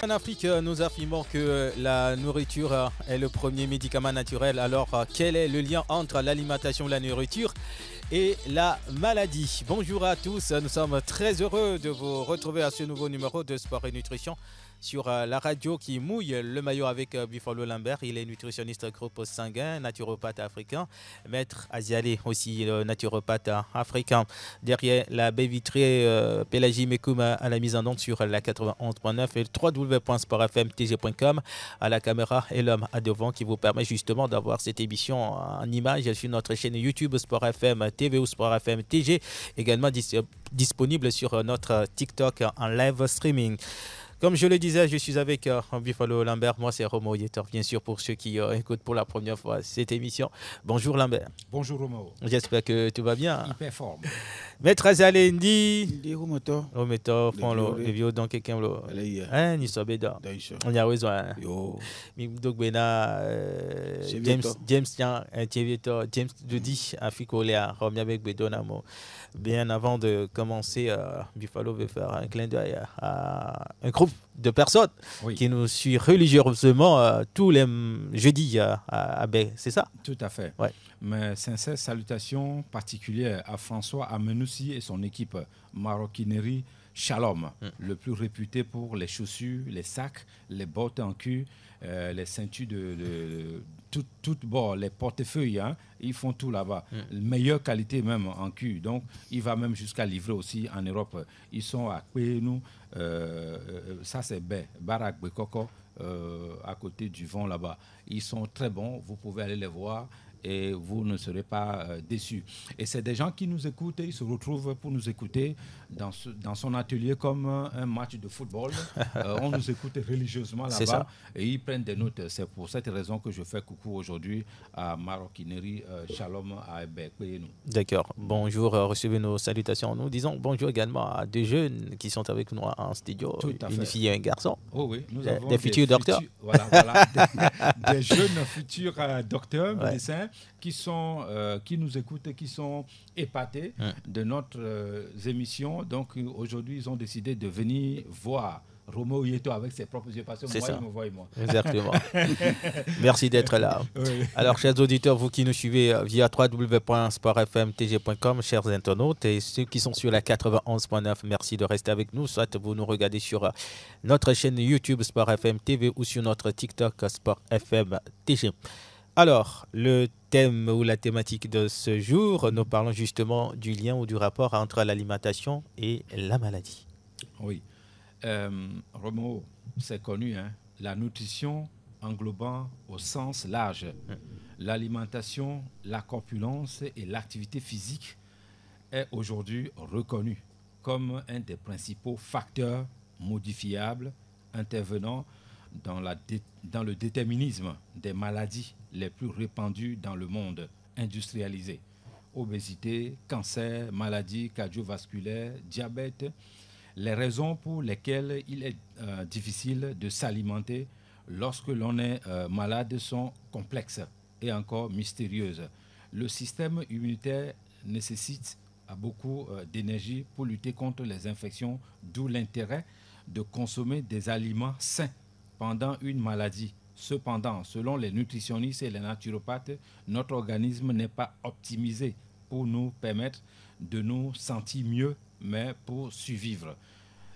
En Afrique, nous affirmons que la nourriture est le premier médicament naturel. Alors, quel est le lien entre l'alimentation, la nourriture et la maladie? Bonjour à tous, nous sommes très heureux de vous retrouver à ce nouveau numéro de Sport et Nutrition sur la radio qui mouille le maillot avec Buffalo Lambert. Il est nutritionniste groupe sanguin, naturopathe africain. Maître Aziale, aussi naturopathe africain. Derrière la baie vitrée, Pélagie Mekoum à la mise en onde sur la 91.9 et www.sportfmtg.com à la caméra et l'homme à devant qui vous permet justement d'avoir cette émission en image sur notre chaîne YouTube Sport FM TV ou Sport FM TG. Également disponible sur notre TikTok en live streaming. Comme je le disais, je suis avec Buffalo Lambert. Moi, c'est Romo Yetor, bien sûr, pour ceux qui écoutent pour la première fois cette émission. Bonjour Lambert. Bonjour Romo. J'espère que tout va bien. Hyper forme. Maître Azale Ndi. Ndi Romoto. Romoto, prends le vieux dans quelqu'un. Hein, ni sobeda. On y a besoin. Yo. Donc, James James Dudi, Afikolia, Romia avec Bedonamo. Bien avant de commencer, Buffalo veut faire un clin d'œil à un groupe de personnes qui nous suivent religieusement tous les jeudis à Baie, c'est ça? Tout à fait. Ouais. Mes sincères salutations particulières à François Amenoussi et son équipe Maroquinerie Shalom, le plus réputé pour les chaussures, les sacs, les bottes en cul, les ceintures les portefeuilles, hein, ils font tout là-bas. Meilleure qualité même en cul. Donc, il va même jusqu'à livrer aussi en Europe. Ils sont à Kwenou, ça c'est Barak Bekoko, à côté du vent là-bas. Ils sont très bons, vous pouvez aller les voir et vous ne serez pas déçus. Et c'est des gens qui nous écoutent, ils se retrouvent pour nous écouter dans son atelier comme un match de football. On nous écoute religieusement là-bas et ils prennent des notes. C'est pour cette raison que je fais coucou aujourd'hui à Maroquinerie Shalom à Ebekwenou. D'accord. Bonjour, recevez nos salutations. Nous disons bonjour également à deux jeunes qui sont avec nous en studio. Une fille et un garçon. Oh oui, nous avons des futurs docteurs. Voilà, des jeunes futurs docteurs, médecins qui nous écoutent, qui sont épatés de notre émission. Donc aujourd'hui, ils ont décidé de venir voir Romo Yeto avec ses propres yeux, parce que moi, il me voit et moi. Exactement. Merci d'être là. Oui. Alors, chers auditeurs, vous qui nous suivez via www.sportfmtg.com, chers internautes, et ceux qui sont sur la 91.9, merci de rester avec nous. Soit vous nous regardez sur notre chaîne YouTube Sport FM TV ou sur notre TikTok Sport FM TG. Alors, le thème ou la thématique de ce jour, nous parlons justement du lien ou du rapport entre l'alimentation et la maladie. Oui. Romo, c'est connu, hein? La nutrition englobant au sens large l'alimentation, la corpulence et l'activité physique est aujourd'hui reconnue comme un des principaux facteurs modifiables intervenant dans le déterminisme des maladies les plus répandues dans le monde industrialisé. Obésité, cancer, maladies cardiovasculaires, diabète. Les raisons pour lesquelles il est difficile de s'alimenter lorsque l'on est malade sont complexes et encore mystérieuses. Le système immunitaire nécessite beaucoup d'énergie pour lutter contre les infections, d'où l'intérêt de consommer des aliments sains pendant une maladie. Cependant, selon les nutritionnistes et les naturopathes, notre organisme n'est pas optimisé pour nous permettre de nous sentir mieux, mais pour survivre.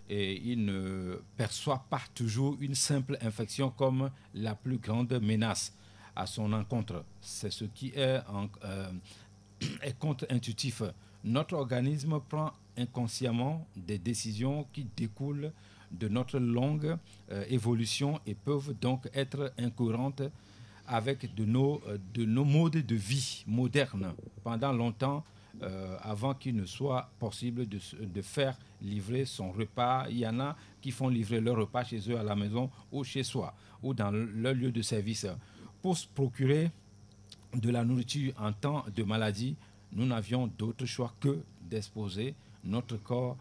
Et il ne perçoit pas toujours une simple infection comme la plus grande menace à son encontre. C'est ce qui est contre-intuitif. Notre organisme prend inconsciemment des décisions qui découlent de notre longue évolution et peuvent donc être incohérentes avec de nos modes de vie modernes. Pendant longtemps, avant qu'il ne soit possible de faire livrer son repas, il y en a qui font livrer leur repas chez eux à la maison ou chez soi ou dans leur lieu de service. Pour se procurer de la nourriture en temps de maladie, nous n'avions d'autre choix que d'exposer notre corps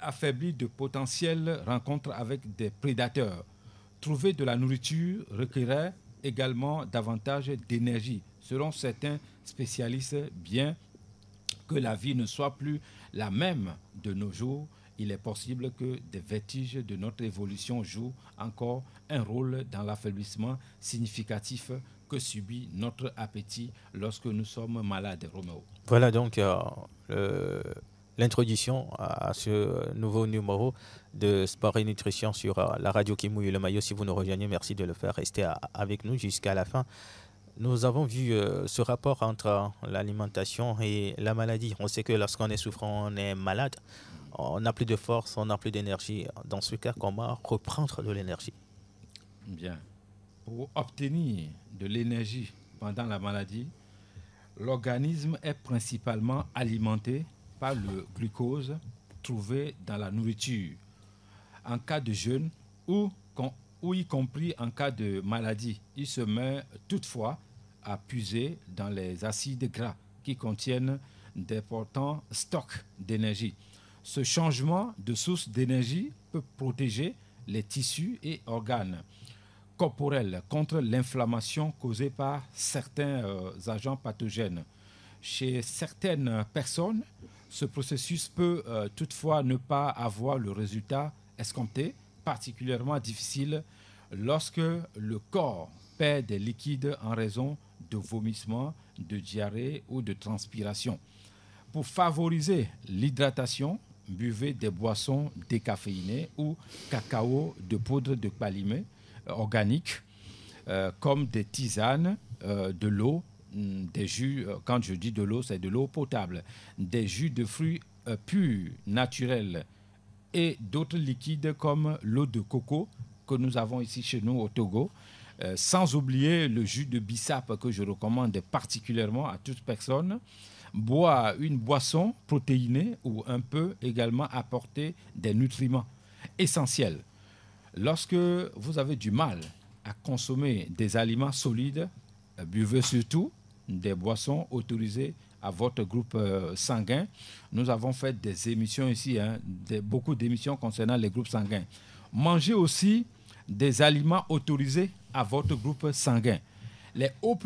affaibli de potentielles rencontres avec des prédateurs. Trouver de la nourriture requérait également davantage d'énergie. Selon certains spécialistes, bien que la vie ne soit plus la même de nos jours, il est possible que des vestiges de notre évolution jouent encore un rôle dans l'affaiblissement significatif que subit notre appétit lorsque nous sommes malades, Roméo. Voilà donc l'introduction à ce nouveau numéro de Sport et Nutrition sur la radio qui mouille le maillot. Si vous nous rejoignez, merci de le faire. Restez avec nous jusqu'à la fin. Nous avons vu ce rapport entre l'alimentation et la maladie. On sait que lorsqu'on est souffrant, on est malade, on n'a plus de force, on n'a plus d'énergie. Dans ce cas, comment reprendre de l'énergie? Bien. Pour obtenir de l'énergie pendant la maladie, l'organisme est principalement alimenté par le glucose trouvé dans la nourriture. En cas de jeûne ou y compris en cas de maladie, il se met toutefois à puiser dans les acides gras qui contiennent d'importants stocks d'énergie. Ce changement de source d'énergie peut protéger les tissus et organes corporels contre l'inflammation causée par certains agents pathogènes. Chez certaines personnes, ce processus peut toutefois ne pas avoir le résultat escompté, particulièrement difficile lorsque le corps perd des liquides en raison de vomissements, de diarrhée ou de transpiration. Pour favoriser l'hydratation, buvez des boissons décaféinées ou cacao de poudre de calimée organique, comme des tisanes, de l'eau, des jus. Quand je dis de l'eau, c'est de l'eau potable, des jus de fruits purs, naturels, et d'autres liquides comme l'eau de coco que nous avons ici chez nous au Togo, sans oublier le jus de bissap que je recommande particulièrement à toute personne. Boire une boisson protéinée ou un peu également apporter des nutriments essentiels. Lorsque vous avez du mal à consommer des aliments solides, buvez surtout des boissons autorisées à votre groupe sanguin. Nous avons fait des émissions ici, beaucoup d'émissions concernant les groupes sanguins. Mangez aussi des aliments autorisés à votre groupe sanguin. Les O+,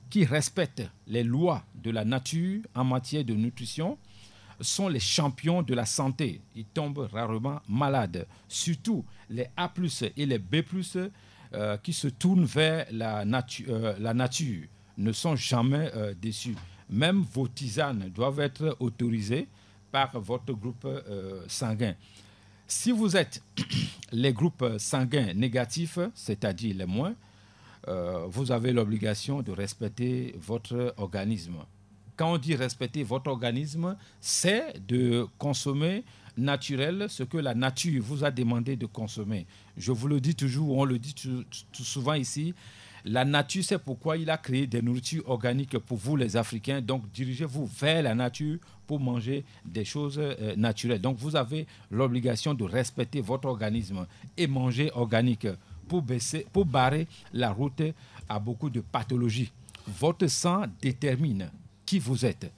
qui respectent les lois de la nature en matière de nutrition, sont les champions de la santé. Ils tombent rarement malades. Surtout les A+, et les B+, qui se tournent vers la nature, ne sont jamais déçus. Même vos tisanes doivent être autorisées par votre groupe sanguin. Si vous êtes les groupes sanguins négatifs, c'est-à-dire les moins, vous avez l'obligation de respecter votre organisme. Quand on dit respecter votre organisme, c'est de consommer naturel ce que la nature vous a demandé de consommer. Je vous le dis toujours, on le dit tout souvent ici, la nature, c'est pourquoi il a créé des nourritures organiques pour vous les Africains. Donc, dirigez-vous vers la nature pour manger des choses naturelles. Donc, vous avez l'obligation de respecter votre organisme et manger organique pour barrer la route à beaucoup de pathologies. Votre sang détermine qui vous êtes.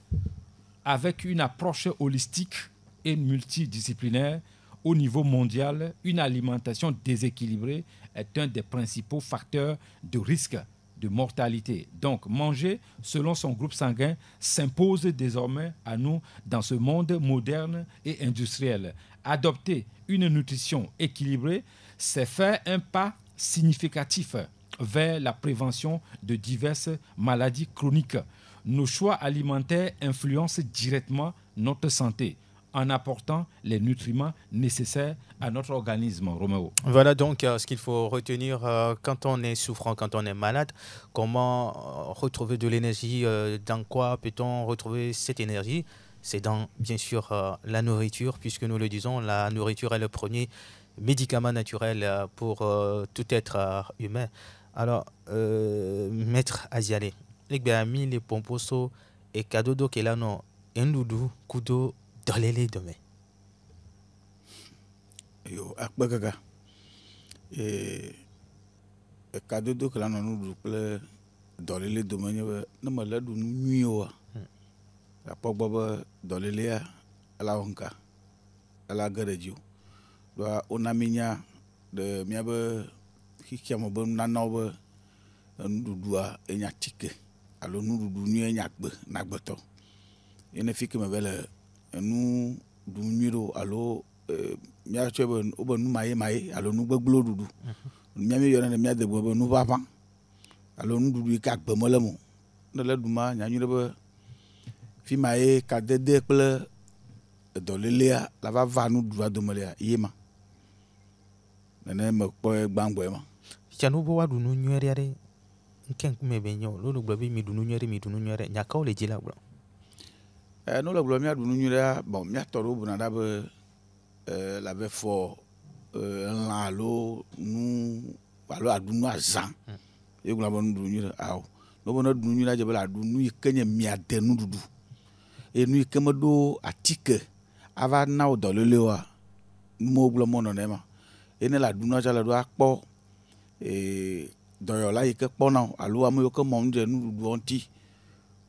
Avec une approche holistique et multidisciplinaire, au niveau mondial, une alimentation déséquilibrée est un des principaux facteurs de risque de mortalité. Donc, manger selon son groupe sanguin s'impose désormais à nous dans ce monde moderne et industriel. Adopter une nutrition équilibrée, c'est faire un pas significatif vers la prévention de diverses maladies chroniques. Nos choix alimentaires influencent directement notre santé en apportant les nutriments nécessaires à notre organisme, Roméo. Voilà donc ce qu'il faut retenir quand on est souffrant, quand on est malade. Comment retrouver de l'énergie, dans quoi peut-on retrouver cette énergie? C'est dans, bien sûr, la nourriture, puisque nous le disons, la nourriture est le premier médicament naturel pour tout être humain. Alors, Maître Aziale, les pomposo et kadodo kelano endudu kudo dolele dome. Yo akbagaga kadodo kelano nudu kple dolele dome ne me le du nyuiwa. Akpɔgbɔ be dɔlelea ela wɔnka ela ge ɖe dzi o. Doa wona mi nya ɖe miabe xixiame be nunanawo be nuɖuɖua enya tike alo nuɖuɖu nyuie nya gbe na gbetɔ. Eye ne fi ke me be le enu ɖu nyui ɖo alo mia tso be o be nu maye alo nu gbegblо ɖuɖu mia mi yɔna ne mia de bo be nu ʋaʋã alo nuɖuɖu yi ke agbe me le mo ne le ɖuma nyanyi ɖe be fi ma ye kadede kple dɔlelea la va nuɖuɖua dome lea ye ma nene me kpɔe gbãngbɔe ma Tianu bo wa ɖu nu nyui ɖe nke ŋkume be nyo lolo gblɔ be mi ɖu nu nyui ɖe nyakawo le dzi la gblɔ no le gblɔ mia ɖu nu nyui ɖe bon mia tɔ ɖewo buna ɖa be la ve fɔ lã alo nu alo aɖu nu azã ye gblɔ be nuɖu nyui ɖe awo no be ne ɖu nyui ɖe dze be la ɖu nu yi ke nye miade nuɖuɖu eye nu yi ke meɖo atike ava na wo dɔlelewoa numewo gblɔ mɔ nɔnɛ ma eye ne la ɖu nua tsa le ɖo akpɔ dɔyɔla yi ke kpɔna wo alo ame yiwo ke mɔm dze nuɖuɖua ŋuti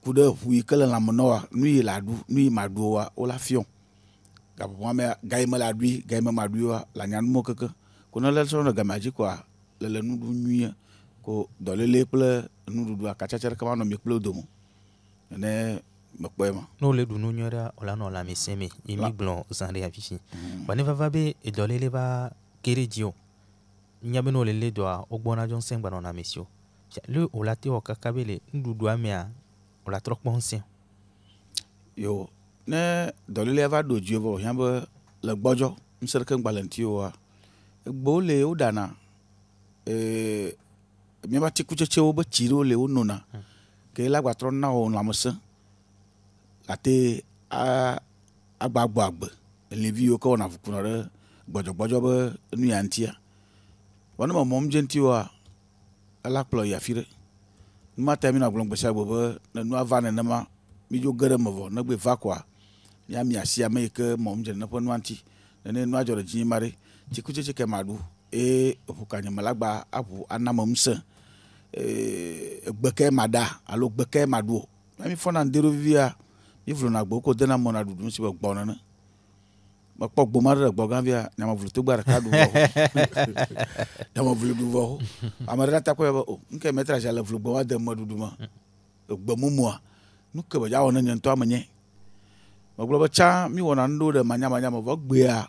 ku ɖe ʋu yi ke le lãme na woa nu yi la ɖu nu yi ma ɖu woa wo la fiɔ gaƒoƒoa me ga yi me la ɖui ga yi me ma ɖui woa la nya numewo keke ko ne le sɔ le gamea dzi koa le nuɖu nyuie ko dɔlele kple nuɖuɖua katsatsa ɖeke ma nɔ mi kple dome nene me kpɔe ma no le ɖu nu nyui ɖe o la nɔ lãmesẽ me yi mi gblɔ zã ɖe afi si vɔ ne vava be dɔlele va ke ɖe dzi o nya be no le le dɔa o gbɔna dzɔ ŋusẽ gbanɔ lãmesẽ o le o la te wɔ kaka be le nuɖuɖua mea o la trɔ kpɔ ŋusẽ yo ne dɔlelea va ɖo dzi vɔ hiã be le gbɔdzɔ ŋusẽ ɖeke ŋgba le ŋuti oa egbewo le wo ɖana miaba tikutsetsewo be tsi ɖewo le wo nona ke la gba trɔ na wo lãmesẽ ate agba gbɔ agbe elivi yiwo ke wɔna ʋukuna ɖe gbɔdzɔgbɔdzɔ be nu ya ŋutia vɔ ne mɔmɔm dze ŋuti oa ela kplɔ yi afi ɖe nu ma ta mi na gblɔm gbe sia gbe be ne nua va nenema mi dzo ge ɖe me vɔ ne gbe va koa mi asi ame yi ke mɔm dze ne ƒe nua ŋuti nene nua dzɔ ɖe dzi ma ɖe tikutsetse ke ma ɖu eye eʋu kanye me la gba aʋu ana me ŋusẽ egbe ke ma ɖa alo gbe ke ma ɖu o mi fɔna ŋde ɖo vivia mi vlona gbe ko dena mɔ na ɖuɖu si be gbɔ nene mekpɔ gboma ɖe gbɔ gã via nyamevlu to gba ɖeka ɖu vɔ nyamevlu ɖu vɔ ame ɖe ta kpɔ be o nke metra sia le vlu gbe wa de me ɖuɖu me egbe mumua nu ke be dza wɔ ne nye ŋutɔ ame nye megblɔ be tsã mi wɔna nu ɖo ɖe manyamanya me vɔ gbea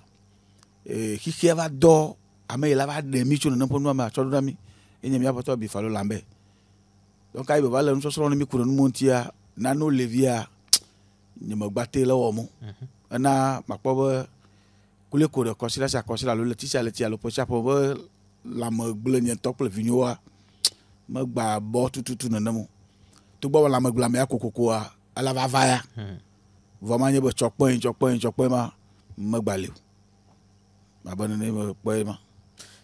xixia va dɔ ame yi la va ɖe mi tso nene ƒe nua me atsɔ ɖo na mi enye mia ƒetɔ bi falo lambe donc ayi be va le nusɔsrɔ̃ ne mi ku ɖe numo ŋutia nanewo le via nye megbate le wɔ mo ena makpɔ be kule ko ɖe kɔsila alo le tisia alo ƒe be lãme gblẽ nye ŋutɔ kple vinyowoa megba bɔ tututu nene mo togbɔ be lãme gblẽa mea kokokoa ela va ya vɔ ma nye be tsɔkpɔe ma megba le o abe nene me kpɔe ma.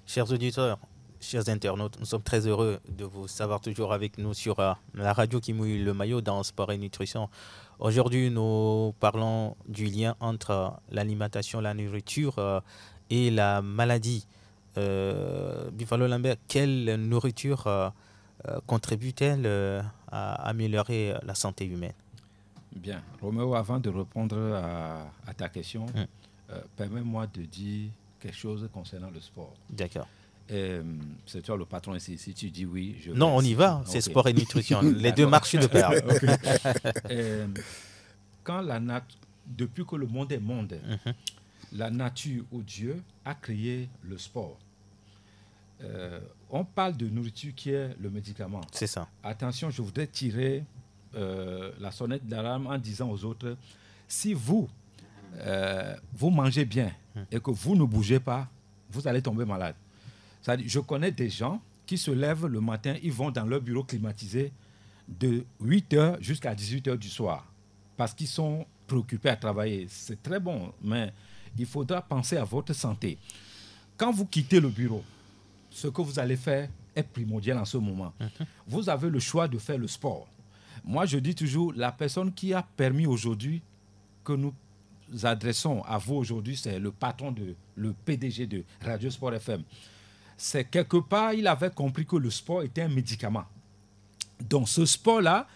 Chers auditeurs, chers internautes, nous sommes très heureux de vous savoir toujours avec nous sur la radio qui mouille le maillot dans Sport et Nutrition. Aujourd'hui, nous parlons du lien entre l'alimentation, la nourriture et la maladie. Bifalo Lambert, quelle nourriture contribue-t-elle à améliorer la santé humaine? Bien. Roméo, avant de répondre à ta question, permets-moi de dire quelque chose concernant le sport. D'accord. C'est toi le patron ici. Si tu dis oui, je... Non, on y va. C'est sport et nutrition. Les deux marchent de pair. Depuis que le monde est monde, la nature ou Dieu a créé le sport. On parle de nourriture qui est le médicament. C'est ça. Attention, je voudrais tirer la sonnette d'alarme en disant aux autres, si vous mangez bien et que vous ne bougez pas, vous allez tomber malade. C'est-à-dire, je connais des gens qui se lèvent le matin, ils vont dans leur bureau climatisé de 8h jusqu'à 18h du soir parce qu'ils sont préoccupés à travailler. C'est très bon, mais il faudra penser à votre santé. Quand vous quittez le bureau, ce que vous allez faire est primordial en ce moment. Vous avez le choix de faire le sport. Moi, je dis toujours, la personne qui a permis aujourd'hui que nous adressons à vous aujourd'hui, c'est le patron, le PDG de Radio Sport FM. C'est quelque part, il avait compris que le sport était un médicament. Donc, ce sport-là,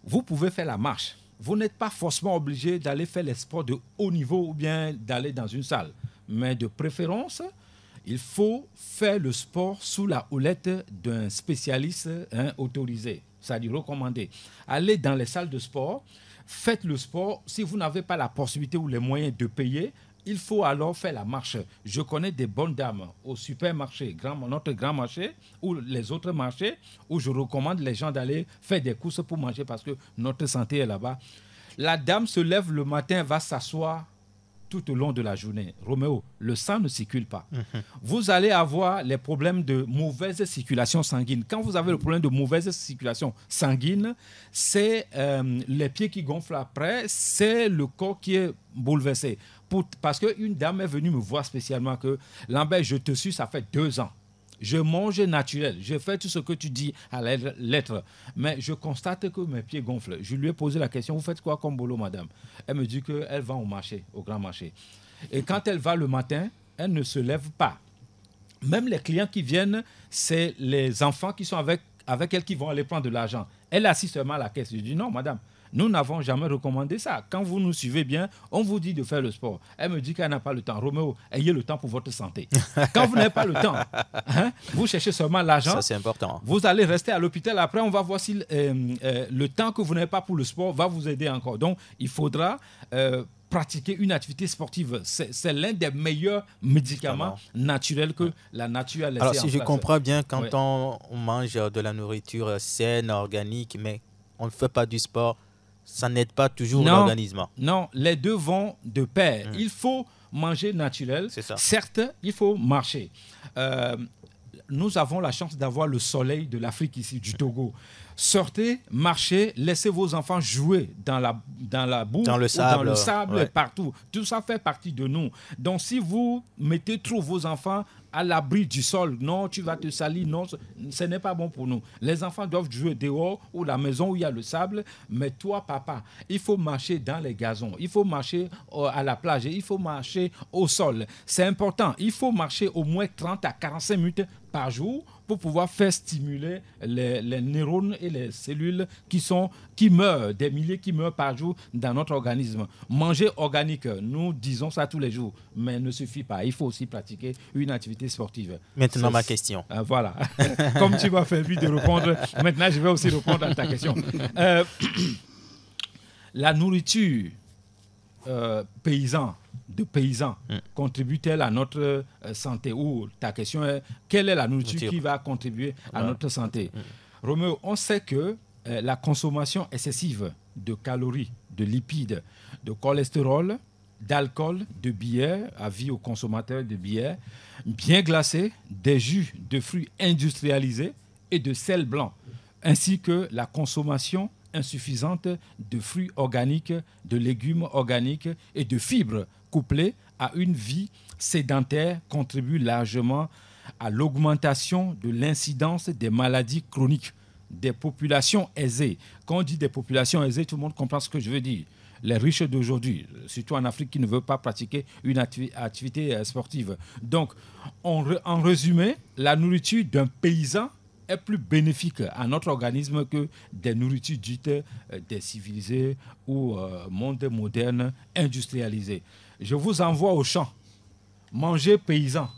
vous pouvez faire la marche. Vous n'êtes pas forcément obligé d'aller faire les sports de haut niveau ou bien d'aller dans une salle. Mais de préférence, il faut faire le sport sous la houlette d'un spécialiste autorisé, c'est-à-dire recommandé. Allez dans les salles de sport, faites le sport. Si vous n'avez pas la possibilité ou les moyens de payer il faut alors faire la marche. Je connais des bonnes dames au supermarché, notre grand marché, ou les autres marchés, où je recommande les gens d'aller faire des courses pour manger parce que notre santé est là-bas. La dame se lève le matin, va s'asseoir tout au long de la journée. Roméo, le sang ne circule pas. Vous allez avoir les problèmes de mauvaise circulation sanguine. Quand vous avez le problème de mauvaise circulation sanguine, c'est les pieds qui gonflent après, c'est le corps qui est bouleversé. Parce qu'une dame est venue me voir spécialement que « Lambert, je te suis, ça fait 2 ans. Je mange naturel, je fais tout ce que tu dis à la lettre, mais je constate que mes pieds gonflent. » Je lui ai posé la question, vous faites quoi comme boulot, madame? Elle me dit qu'elle va au marché, au grand marché. Et quand elle va le matin, elle ne se lève pas. Même les clients qui viennent, c'est les enfants qui sont avec elle qui vont aller prendre de l'argent. Elle assiste seulement à la caisse. Je dis non, madame. Nous n'avons jamais recommandé ça. Quand vous nous suivez bien, on vous dit de faire le sport. Elle me dit qu'elle n'a pas le temps. Roméo, ayez le temps pour votre santé. Quand vous n'avez pas le temps, vous cherchez seulement l'argent. Ça, c'est important. Vous allez rester à l'hôpital. Après, on va voir si le temps que vous n'avez pas pour le sport va vous aider encore. Donc, il faudra pratiquer une activité sportive. C'est l'un des meilleurs médicaments naturels que la nature a laissé en place. Alors, si je comprends bien, quand on mange de la nourriture saine, organique, mais on ne fait pas du sport, ça n'aide pas toujours l'organisme. Non, les deux vont de pair. Il faut manger naturel. Certes, il faut marcher. Nous avons la chance d'avoir le soleil de l'Afrique ici, du Togo. Sortez, marchez, laissez vos enfants jouer dans la boue, dans le sable partout. Tout ça fait partie de nous. Donc, si vous mettez trop vos enfants à l'abri du sol, non, tu vas te salir, non, ce n'est pas bon pour nous. Les enfants doivent jouer dehors ou la maison où il y a le sable, mais toi, papa, il faut marcher dans les gazons, il faut marcher à la plage, il faut marcher au sol. C'est important, il faut marcher au moins 30 à 45 minutes par jour pour pouvoir faire stimuler les neurones et les cellules qui meurent, des milliers qui meurent par jour dans notre organisme. Manger organique, nous disons ça tous les jours, mais ne suffit pas. Il faut aussi pratiquer une activité sportive. Maintenant, ma question. Voilà. Comme tu m'as fait envie de répondre, maintenant je vais aussi répondre à ta question. La nourriture paysans contribue-t-elle à notre santé? Ou ta question est, quelle est la nourriture qui va contribuer à notre santé? Roméo, on sait que la consommation excessive de calories, de lipides, de cholestérol, d'alcool, de bière, avis aux consommateurs de bière, bien glacée, des jus de fruits industrialisés et de sel blanc, ainsi que la consommation insuffisante de fruits organiques, de légumes organiques et de fibres couplées à une vie sédentaire contribuent largement à l'augmentation de l'incidence des maladies chroniques des populations aisées. Quand on dit des populations aisées, tout le monde comprend ce que je veux dire. Les riches d'aujourd'hui, surtout en Afrique, qui ne veulent pas pratiquer une activité sportive. Donc, en résumé, la nourriture d'un paysan est plus bénéfique à notre organisme que des nourritures dites des civilisés ou monde moderne industrialisé. Je vous envoie au champ. Mangez paysan,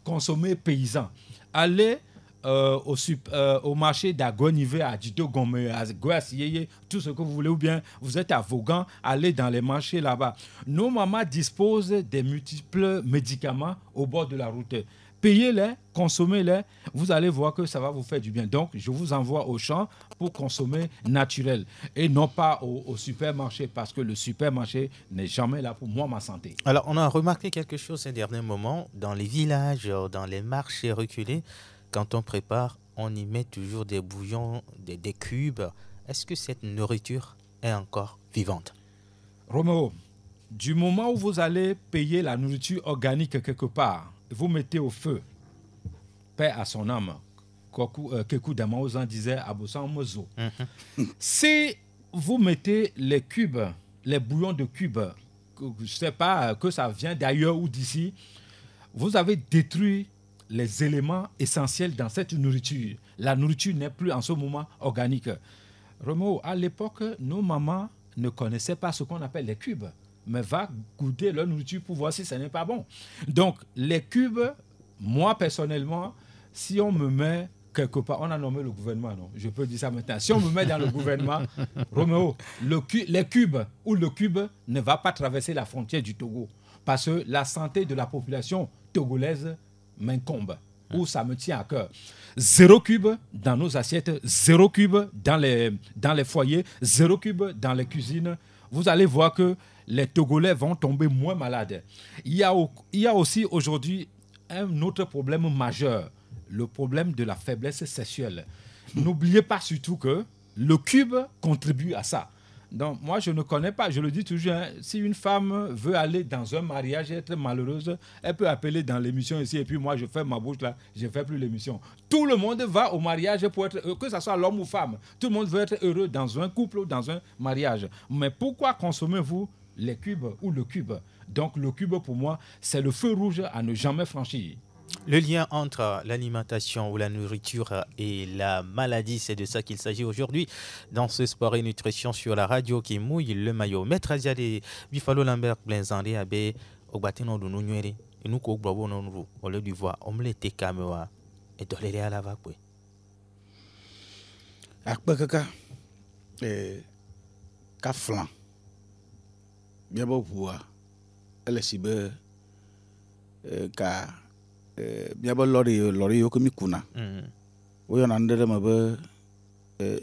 consommez paysan. Allez au marché d'Agonivé, à Dito Gome, à Goassieye, tout ce que vous voulez, ou bien vous êtes à Vaughan, allez dans les marchés là-bas. Nos mamans disposent des multiples médicaments au bord de la route. Payez-les, consommez-les, vous allez voir que ça va vous faire du bien. Donc, je vous envoie au champ pour consommer naturel et non pas au supermarché, parce que le supermarché n'est jamais là pour moi, ma santé. Alors, on a remarqué quelque chose ces derniers moments, dans les villages, dans les marchés reculés, quand on prépare, on y met toujours des bouillons, des cubes. Est-ce que cette nourriture est encore vivante? Roméo, du moment où vous allez payer la nourriture organique quelque part, vous mettez au feu, paix à son âme, Kekou Damaouzan disait Abossan Mozo. Si vous mettez les cubes, les bouillons de cubes, je ne sais pas que ça vient d'ailleurs ou d'ici, vous avez détruit les éléments essentiels dans cette nourriture. La nourriture n'est plus en ce moment organique. Roméo, à l'époque, nos mamans ne connaissaient pas ce qu'on appelle les cubes, mais va goûter leur nourriture pour voir si ce n'est pas bon. Donc, les cubes, moi personnellement, si on me met quelque part, on a nommé le gouvernement, non? Je peux dire ça maintenant. Si on me met dans le gouvernement, Roméo, les cubes ou le cube ne va pas traverser la frontière du Togo. parce que la santé de la population togolaise m'incombe, ou ça me tient à cœur. 0 cube dans nos assiettes, 0 cube dans les foyers, 0 cube dans les cuisines. Vous allez voir que les Togolais vont tomber moins malades. Il y a aussi aujourd'hui un autre problème majeur, le problème de la faiblesse sexuelle. N'oubliez pas surtout que le cube contribue à ça. Donc, moi, je ne connais pas, je le dis toujours, hein, si une femme veut aller dans un mariage et être malheureuse, elle peut appeler dans l'émission ici, et puis moi, je fais ma bouche là, je ne fais plus l'émission. Tout le monde va au mariage pour être heureux, que ce soit l'homme ou femme. Tout le monde veut être heureux dans un couple ou dans un mariage. Mais pourquoi consommez-vous les cubes ou le cube? Donc, le cube, pour moi, c'est le feu rouge à ne jamais franchir. Le lien entre l'alimentation ou la nourriture et la maladie, c'est de ça qu'il s'agit aujourd'hui dans ce sport et nutrition sur la radio qui mouille le maillot. Maître Aziade, Bifalo Lambert Blenzandé Abe, Ogbatino de Nounuere, et nous Kogbravo non au lieu du voir, omelette Kamewa et Dolere à la vague. Akbakaka, Kaflan, bien beau pouvoir, elle est si belle, car. Biaba lori yo komi kuna o yona ndele mabe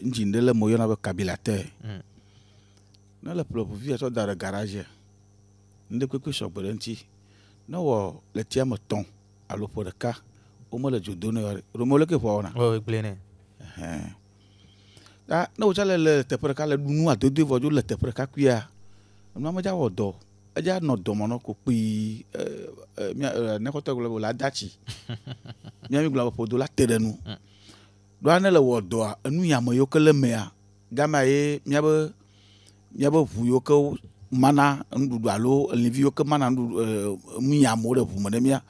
njindele mo yona be kabilate na le plop via to dans le garage nde kwekwe shopere nti na wo le tia mo ton alo po de ka o mo le jodono romo le ke fo na o glene na o chale le tepere ka le dunu adodo vojo le tepere ka kwia na ma ja wo do aja no domono ko pi ne ko tagula la dachi mi gula po do la terenu do ane le wodo anu yamo yo kele mea gama ye mi aba fu yo ko mana ndudu alo livi yo ko mana ndu mi yamo de fu mo de mia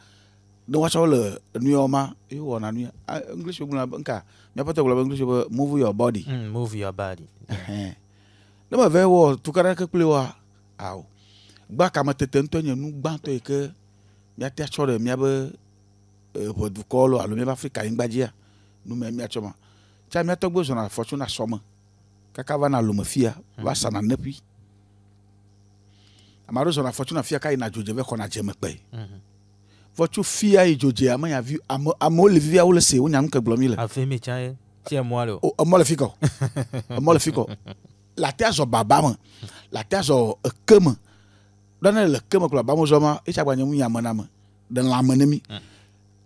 do wa so le nu yo ma yo wona nu english gula nka mi pa tagula english move your body move your body no ma ve wo tukara ke plewa aw gba kama tete nto nyenu gba to ke mi atia chore mi abe podu kolo alo mi Afrika ingbajia nu me mi achoma cha mi atogbo so na fortuna soma kaka va na lumafia va sana nepi amaro so na fortuna fia kai na joje ve kona jeme pe fortuna fia i joje ama ya vi amo le vivia o le se o nyanu ke glomile afemi chae ti e mo alo o mo le fiko la terre so babama la terre so kema dans le kema ko ba mo zoma e chagba nyamu yama ma dans la manemi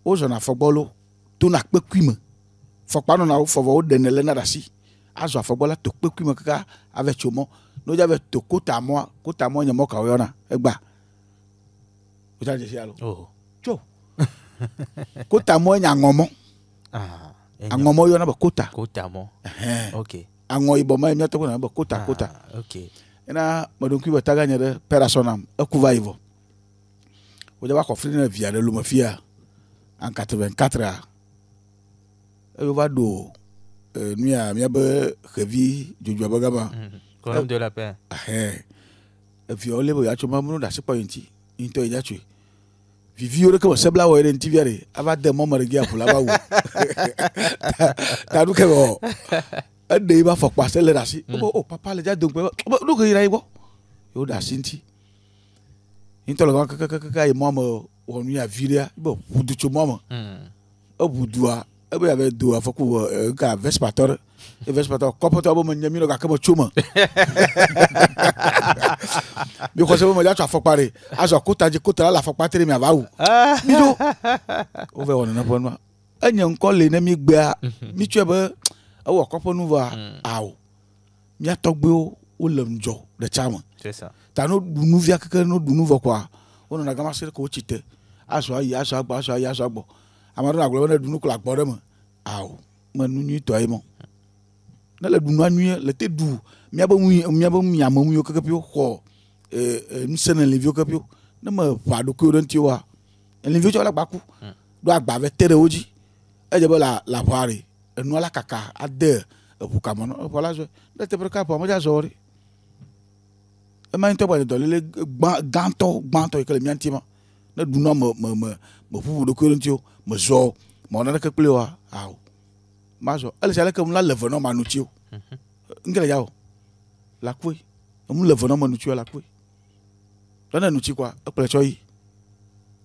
o zo na fogbolo to na pekwima fokpa no na o fovo o denele na dasi azo afogbola to pekwima kaka avec chomo no ja avec to kota mo nyamo ka o na egba o ja je si alo oh cho kota mo nya ngomo angomo yo na ba kota mo okay ango ibo ma mi to ko na ba kota okay ena madonki bataga nyere personam akuva ivo o ja ba ko frina via de lumafia en 84 e va do nuya mi abe revi jojo bagaba colonne de la paix e viole bo ya choma mu da sipa yinti into ya chwe vivi ore ko sebla wo ere ntiviare aba de mo mare gia pula ba wo ta du ke go ade ba fokpa sele da si o papa le ja don pe do ko ira ibo yo da sinti into lo ka e mo mo wonu ya viria bo budu chomo o budua e be ya be do afoku ka vespator e vespator kopoto bo mo nyami no ka mo choma bi ko se bo mo ja afokpare aso kota la afokpatre mi avawu mi do o ve wonu na ponu anya nko le na mi gba mi tue be awo kopo nu va awo mi atogbe o le njo de chama c'est ça ta no dunu via keke no dunu vo kwa ono na gama sere ko chite aso agbo amaro na glo na dunu ko la gbore mo awo manu ni to ay mo na le dunu anu le te du mi aba mu yamamu yo keke pio ko ni sene le vio kepio na ma pa do ko ron ti wa le vio cho la gbaku do agba ve tere oji e je bo la pare enu ala kaka ade ebuka mo no pola zo de te preka po mo ja zori e ma into ba de le gbanto e kele mi antima na du no mo fu do ko ron ti o mo zo mo na ke ple wa aw ma zo ele sale ke mo la level no ma nu ti o ngele ya o la kwe mo level no ma nu ti o la kwe Lona nu chi kwa akple choi.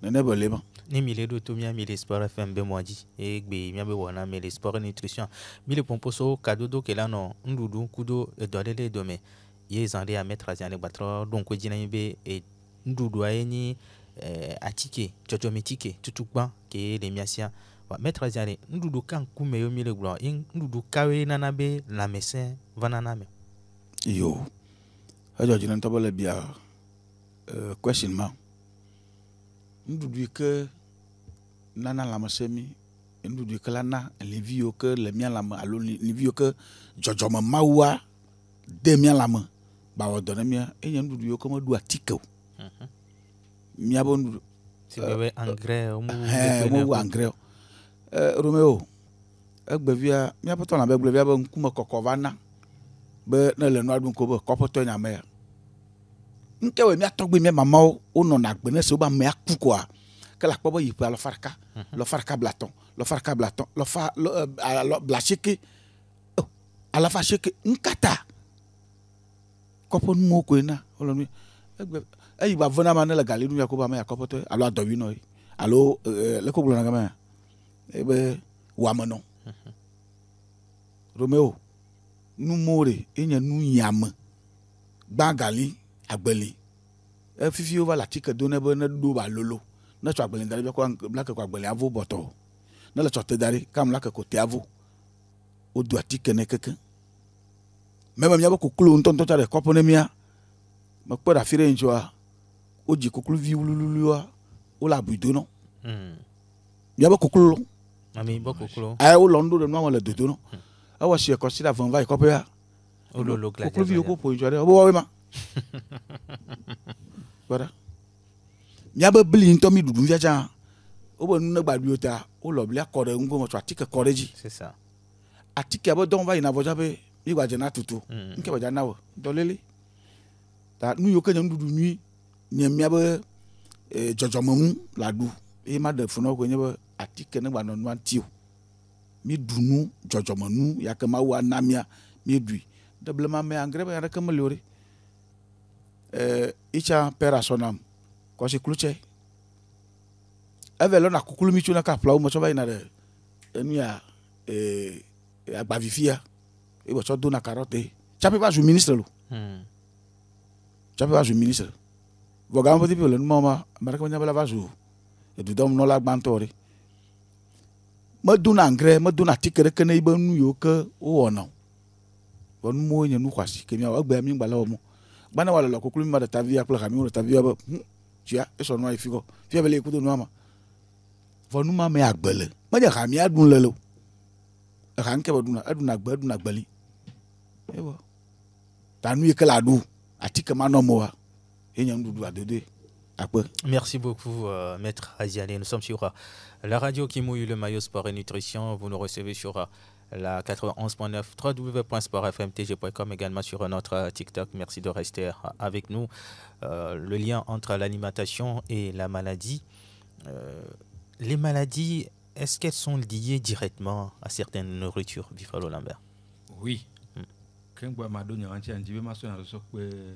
Nene bolema. Ni mile do to mia mile sport FM be moji e gbe mia be wona mile sport nutrition mile pomposo kadodo ke lano ndudu kudo e dolele do me ye zande a mettre azane batro donc jina be e ndudu ayeni atike jojomitike tutukban ke le miasia wa mettre azane ndudu kan kume yo mile glo ndudu kawe nana be la mesin vanana me Yo. Ajo jina ntobole bia question ma. Ndudu ke nana lama semi ndudu ke lana les vieux que le mien lama alo les vieux que jojoma mawa de mien lama ba wo dona mia enya ndudu yo ko mo du atike mia bo ndudu si bebe engrais mo engrais Romeo egbevia mia poto na be egbevia be nkuma kokovana be na le no adun ko be kopoto nya me nke we mia togbe mia mama o no na gbe na se o ba me akuko a que la pobo yi pa lo farka blaton lo fa lo blacheke ala fa cheke nkata kopo nu ko na olonu egbe ayi ba vona ma na la gale nu yakoba ma yakopo to alo adowi no alo le ko blona gama ebe wa mono Romeo nu more enya nu yam gbagali agbeli fifi over la tika do na be na do ba lolo na cho agbeli ndare be ko blaka ko agbeli avo boto na la cho te dare kam la ko te avo o do atike ne keke même mi abo ko kulu ntonto tare kopo ne mia ma ko da fire njoa o ji ko kulu vi ululuwa o la buido no mi abo ko kulu ami bo ko kulu ay o londo de no le dodo no awa she ko sida van vai kopo ya o lo ko kulu vi ko po njoa o bo we ma voilà mia be bli nto mi dudu via ja o bo nu na gbadu ota o lo bli akore ngo mo to atike koreji c'est ça atike abo don va ina voja be mi gba jena tutu nke ba jana wo dolele ta nu yo kenya ndudu nui ni mia be jojomamu la du e ma de funo ko nyebe atike ne gba no nu antio mi dunu jojomanu ya kama wa namia mi dui doublement me engrais ba ya kama lori icha perasonam ko si kluche evelo na kukulu mi chuna ka plau mo so ba ina de enu ya agbavifia e bo so do na carotte chape ba ju ministre lo chape ba ju ministre vogam poti pe lo mama maraka nya bala va ju e du dom no la gbantori ma do na engrais ma do na tikere kene ibe nu yo ke o wona won mo nya nu kwasi ke mi agba mi gbala mo bana wala lo kokulu mi ma de ta vie apla kami o ta vie ba tia eso no ifiko fie bele ku do no ama vonu ma me agbele ma je kami adun lelo kan ke baduna aduna gbali ebo tanu yekela du atike manomoa enya ndudu adede après. Merci beaucoup, Maître Azialé. Nous sommes sur la radio qui mouille le maillot sport et nutrition. Vous nous recevez sur la 91.9 www.sportfmtg.com, également sur notre TikTok. Merci de rester avec nous. Le lien entre l'alimentation et la maladie. Les maladies, est-ce qu'elles sont liées directement à certaines nourritures, Bifalo Lambert? Oui.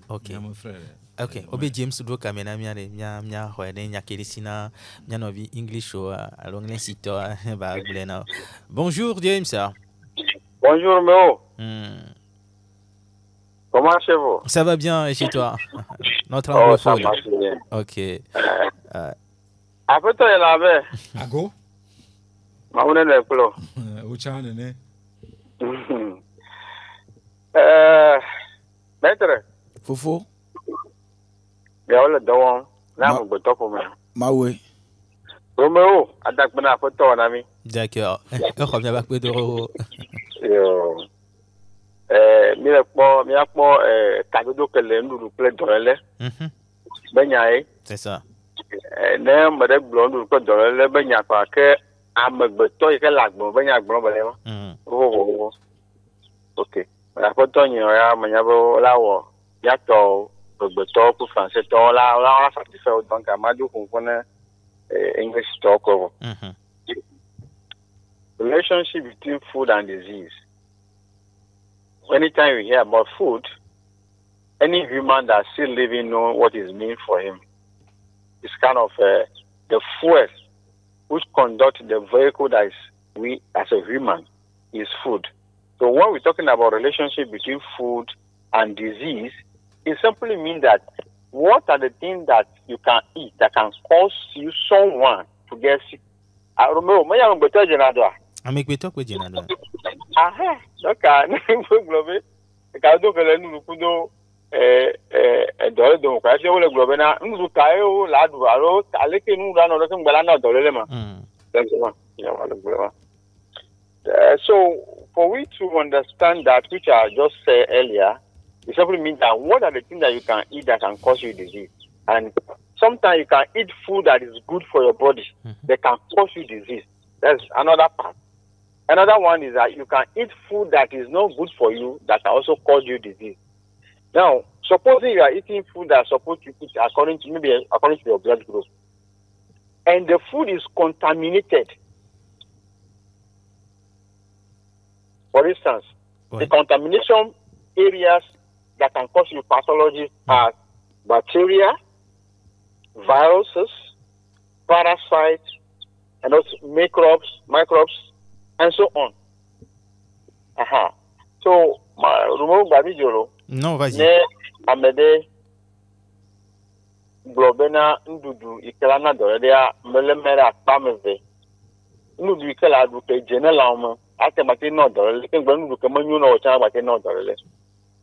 Ok. Ok. Obe James do kamena mia hoede nya kelisina mia novi English o along sito ba glena. Bonjour James. Bonjour Méo. Comment allez-vous? Ça va bien et chez toi? Notre anglophone. Ça marche bien. Ok. Après toi il avait. Ago? Maune le plo. Uchane ne. Maître. Fofo. Bien le dawon. Na mo gboto ko me. Mawe. Romeo, adakbana photo na mi. D'accord. On revient avec Pedro. Yo. Mi akpo kadodo kele ndu ple dorele. Benya C'est ça. Ne mo de blondu ko dorele benya pa ke amegbeto ke lagbo benya gbon bele ma. OK. La photo ni ya manyabo lawo ya to gbeto ku français to la satisfait donc amadu ko kona English talk over. Relationship between food and disease. Anytime we hear about food, any human that's still living know what is mean for him. It's kind of the fuel which conduct the vehicle that is we as a human is food. So when we're talking about relationship between food and disease, it simply means that what are the things that you can eat that can cause you someone to get sick? I remember when I'm better than that. I make we talk with you now. Aha, okay. Globe. Ka do kele nu kudo do do kwa se wole globe na ndu ka e o la du aro aleke nu ra no lo kin gbala na do lele ma. So for we to understand that, which I just said earlier, it simply means that what are the things that you can eat that can cause you disease? And sometimes you can eat food that is good for your body that can cause you disease. That's another part. Another one is that you can eat food that is not good for you that can also cause you disease. Now, supposing you are eating food that is supposed to eat according to your blood group, and the food is contaminated. For instance, the contamination areas that can cause you pathology are bacteria, viruses, parasites, and also microbes, and so on. So, non, vas-y. Ne amede globena ndudu ikelana doredea melemera pameze. Ndudu ikela du ke jenela omo. Ate mate no dorele. Ke gbe ndudu ke manyu no cha mate no dorele.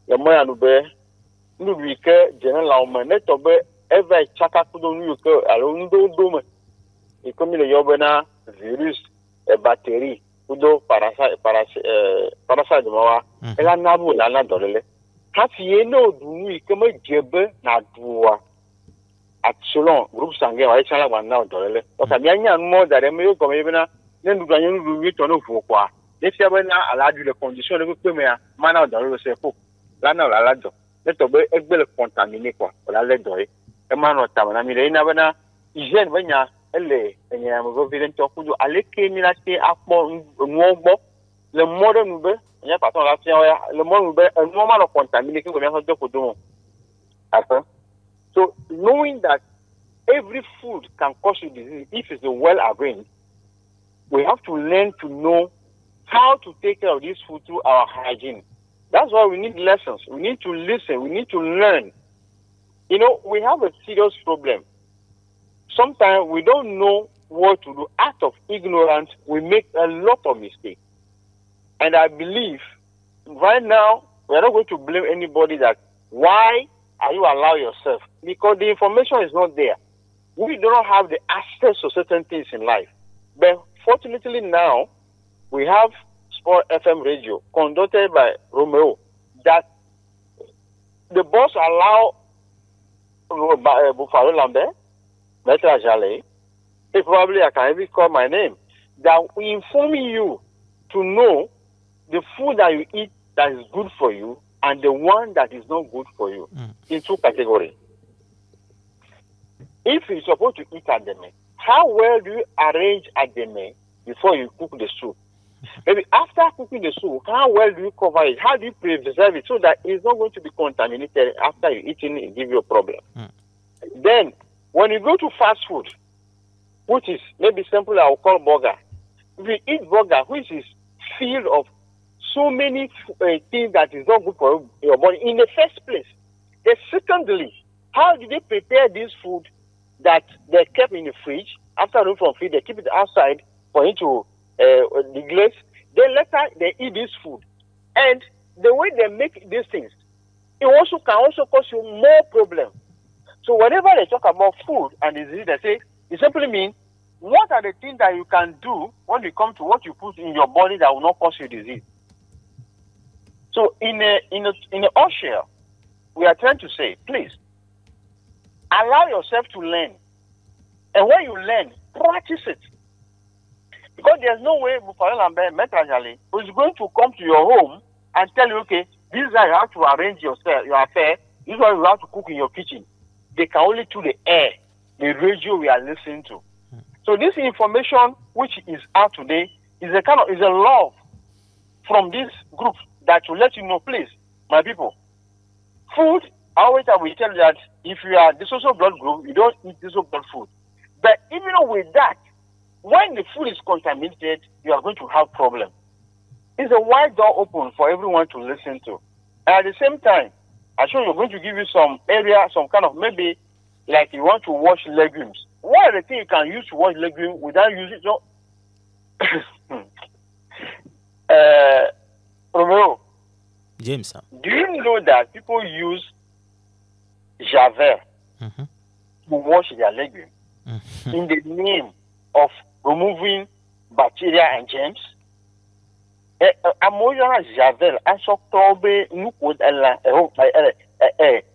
Le moya nu be ndudu ike jenela omo ne to be eve chaka kudo nu ke alo ndo me. Ikomi le yobena virus e bacterie kudo parasite mawa. Ela nabu la na dorele. Kafiye no du ikeme jebe na duwa. At selon groupe sanguin wa chala wa na dorele. O ka mianya mo dare me yo ko me bena ne ndu ganyo ndu wi to no fu kwa. Ne fi abena ala du les conditions de pe me ya mana dorele se ko. La na la do. Ne to be egbe le contaminé quoi. La le do e. E mano ta na mi le na bena hygiène benya ele enya mo go viren to kudu ale ke mi la te apo ngogbo le mode nu be nya patron la fi le mode nu be normal contaminé ki ko bien so ko do. So knowing that every food can cause you disease if it's well arranged, we have to learn to know how to take care of this food through our hygiene. That's why we need lessons. We need to listen. We need to learn. You know, we have a serious problem. Sometimes we don't know what to do. Out of ignorance, we make a lot of mistakes. And I believe right now, we are not going to blame anybody that why are you allow yourself? Because the information is not there. We do not have the access to certain things in life. But fortunately now, we have Sport FM radio conducted by Romeo that the boss allow Buffalo Lambert, Maitre Jalé, probably I can even call my name, that we informing you to know the food that you eat that is good for you and the one that is not good for you in two categories. If you're supposed to eat ademe, how well do you arrange ademe before you cook the soup? Maybe after cooking the soup, how well do you cover it? How do you preserve it so that it's not going to be contaminated after you eating it, give you a problem? Then, when you go to fast food, which is maybe simple, I'll call burger. If you eat burger, which is filled of so many things that is not good for your body in the first place. Then secondly, how do they prepare this food that they kept in the fridge? After room from fridge, they keep it outside for it to deglaze. Then later they eat this food. And the way they make these things, it also can also cause you more problems. So whenever they talk about food and disease, they say, it simply means, what are the things that you can do when it comes to what you put in your body that will not cause you disease? So in a nutshell, we are trying to say, please, allow yourself to learn. And when you learn, practice it. Because there's no way Buffalo Lambert, Maitre Jalé, is going to come to your home and tell you, okay, this is how you have to arrange your affair, this is how you have to cook in your kitchen. They can only do the air, the radio we are listening to. So this information which is out today is a love from this group that will let you know, please, my people, food always I will tell you that if you are this also blood group, you don't eat this blood food. But even with that, when the food is contaminated, you are going to have problems. It's a wide door open for everyone to listen to. And at the same time, I'm sure you're going to give you some area, some kind of maybe like you want to wash legumes. What are the things you can use to wash legumes without using so Romeo, James. do you know that people use Javel to wash their legumes in the name of removing bacteria and germs? Amoyana Javel, asoktobe nukodela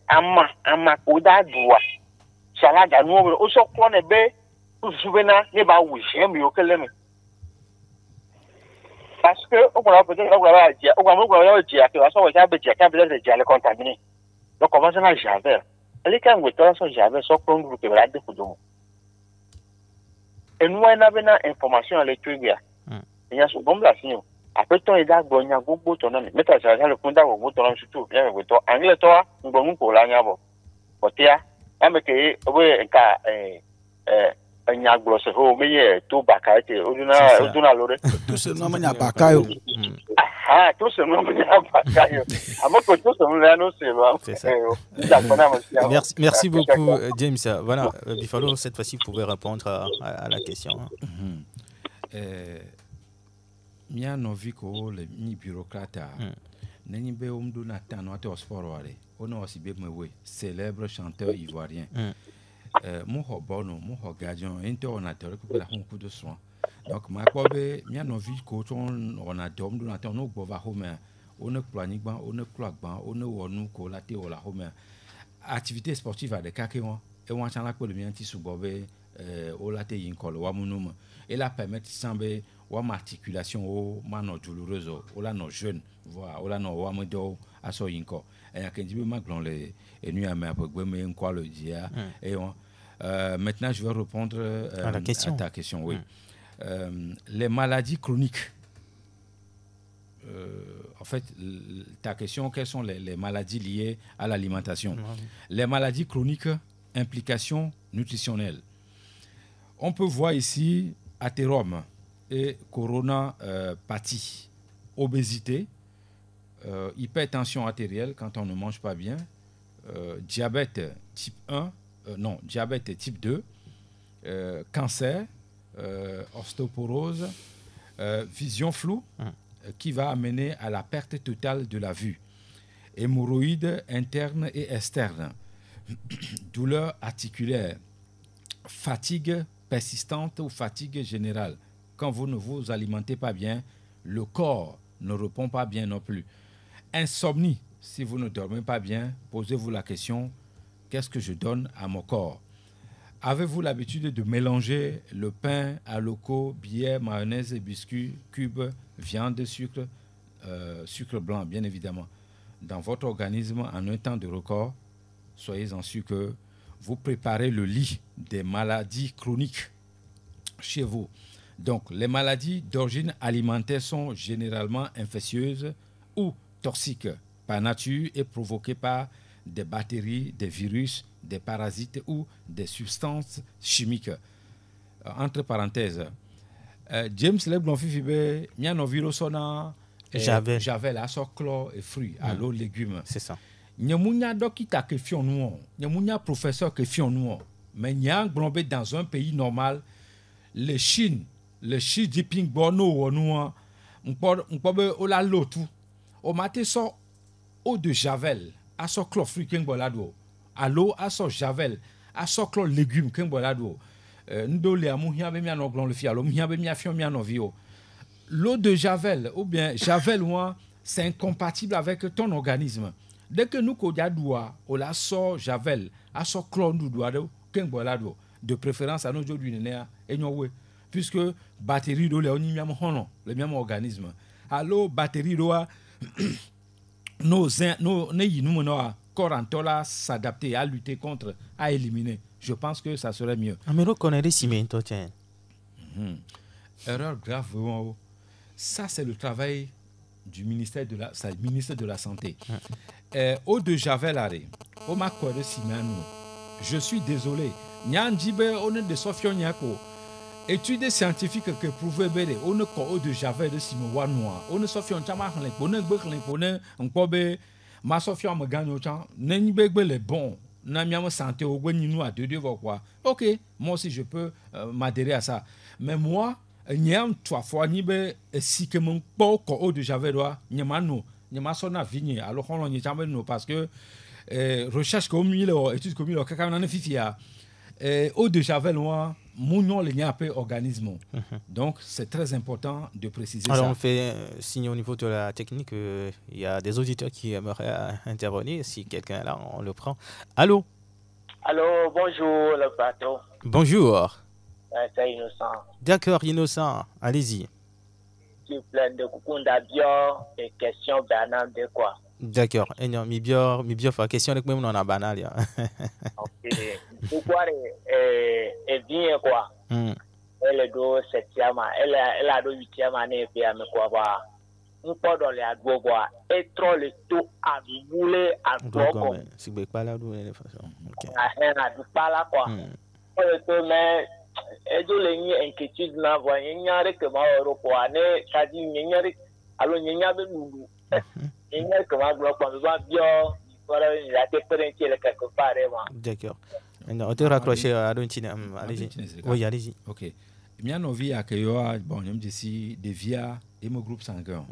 ama koda dua salada no oso klone be usubena ne ba wuhye mi okeleme parce que on va peut-être on va dire que ça va être bien quand peut-être déjà le contaminé donc comment ça na Javel les quand vous toi so Javel so klone du que la de kudomo et nous on a bien information à l'étude il y a ce bon la signe après ton ida gbonya gbogbo to na meta sa le kunda gbogbo to na surtout bien avec toi anglais toi ngbomu ko la nya bo botia ameke we nka anya glose ho meye to bakaite oduna lore tout ce nom nya bakayo tout ce nom nya bakayo amoko tout ce nom là non c'est merci beaucoup James. Voilà, Bifalo, cette fois-ci vous pouvez répondre à la question. Mia noviko le ni bureaucrate nani be omdo na tano ate osport wale ono osibe mewe célèbre chanteur ivoirien mo hobono mo hogajon inte ona tele ko la honku de soin donc ma ko be mia noviko ton ona domdo na tano gbo va home ono planigban ono klagban ono wonu ko la te ola home activité sportive à de kakewon e won chan la ko le mia ti subobe ola te yin ko lo wa munuma et la permettre sambe ou articulation ou mano douloureuse ou là non jeune voilà ou là non ou amodo aso yinko et ya kenji be maglon les nuit à mer pour me quoi le dia et maintenant je vais répondre à ta question oui. Les maladies chroniques en fait ta question quelles sont les maladies liées à l'alimentation. Les maladies chroniques, implications nutritionnelles, on peut voir ici athérome et coronapathie, obésité, hypertension artérielle quand on ne mange pas bien, diabète type 1, diabète type 2, cancer, ostéoporose, vision floue qui va amener à la perte totale de la vue, hémorroïdes internes et externes, douleurs articulaires, fatigue persistante ou fatigue générale. Quand vous ne vous alimentez pas bien, le corps ne répond pas bien non plus. Insomnie, si vous ne dormez pas bien, posez-vous la question, qu'est-ce que je donne à mon corps? Avez-vous l'habitude de mélanger le pain à loco, bière, mayonnaise, biscuits, cubes, viande, sucre, sucre blanc, bien évidemment, dans votre organisme en un temps de record? Soyez-en sûr que vous préparez le lit des maladies chroniques chez vous. Donc, les maladies d'origine alimentaire sont généralement infectieuses ou toxiques par nature et provoquées par des bactéries, des virus, des parasites ou des substances chimiques. Entre parenthèses, James Leblanc Fifibe, mia no virus sona Javel à soclo et fruits, à l'eau légumes. C'est ça. Nyamunya dokita ke fion nous, nyamunya professeur ke fion nous, mais nyang blombe dans un pays normal, le Chine, le Xi Jinping bono wonu, m'pobe ola lotu, o maté so eau de Javel, à soclo fruits ken bolado, à l'eau à so Javel, à soclo légumes ken bolado. Ndole amuhia be mia no glon le fialo, mia be mia fion mia no vio. L'eau de Javel ou bien Javel c'est incompatible avec ton organisme. Dès que nous kodadoua, on la sort Javel, à sort clone du doado, kenbolado, de préférence à nos jours du néa, et nous, puisque batterie d'eau, le même organisme. Alors, batterie d'eau, nos corps en tola s'adapter, à lutter contre, à éliminer. Je pense que ça serait mieux. Erreur grave, ça c'est le travail du ministère de la Santé. Eau de Javel, on m'a quoi de Simano. Je suis désolé. Nyanjibe, on est de Sofion Nyako. Études scientifiques que prouvent que on ne quoi de Javel de Simon Noir. On ne Sofion Chama, on ne Bekle, on peut ma Sofion me gagne autant. Nenibegbe les bons. N'a santé au nous à deux quoi. Ok, moi aussi je peux m'adhérer à ça. Mais moi, Nyam 3 fois nibe si que mon quoi de Javel doit Nyamano. Nyamason a vigné. Alors on n'y jamais nous parce que recherche comme il est, études comme il est, quelqu'un en a fifia. Eau de Javel, mon le peu organisme. Donc c'est très important de préciser ça. Alors on fait signe au niveau de la technique. Il y a des auditeurs qui aimeraient intervenir. Si quelqu'un est là, on le prend. Allô? Allô, bonjour le plateau. Bonjour. C'est Innocent. D'accord, Innocent. Allez-y. Tu plein de Kukunda Bio et question banale de quoi? D'accord. Et non, mi bien faire question avec moi on a banal ya. OK. Pourquoi est bien quoi? Elle est do 7e, elle a do 8e année puis mais quoi va. On peut dans les adwo quoi et trop le tout à bouler à bloc. Si vous pas là de façon. OK. Ah, pas là quoi. On mais et do les inquiétudes là voyez nyare que ma euro quoi ne ça dit nyare alors nyare be nous. D'accord. On te raccrocher à Dontine. Allez-y. Oui, allez-y. Ok. Bien nos vies accueillir bon, je me dis des via et mon groupe sanguin.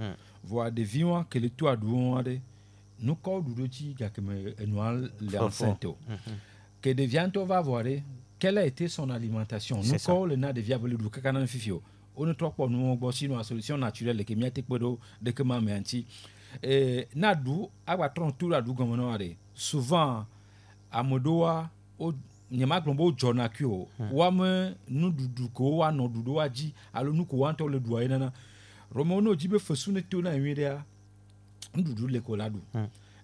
Voir des vies que les toits douans nous corps du petit qui me annual l'enceinte. Que des viandes va voir quelle a été son alimentation. Nous corps le na de viable du cacanan fifio. On ne trouve pas nous bossi une solution naturelle que miate podo de que ma menti. Nadu abatron tout la du gomonore souvent a modoa o nyama glombo jonakio wa me nu dudu ko wa no dudu aji alo nu ko wanto le duwa ina romono jibe fasune to na nwire ndudu le koladu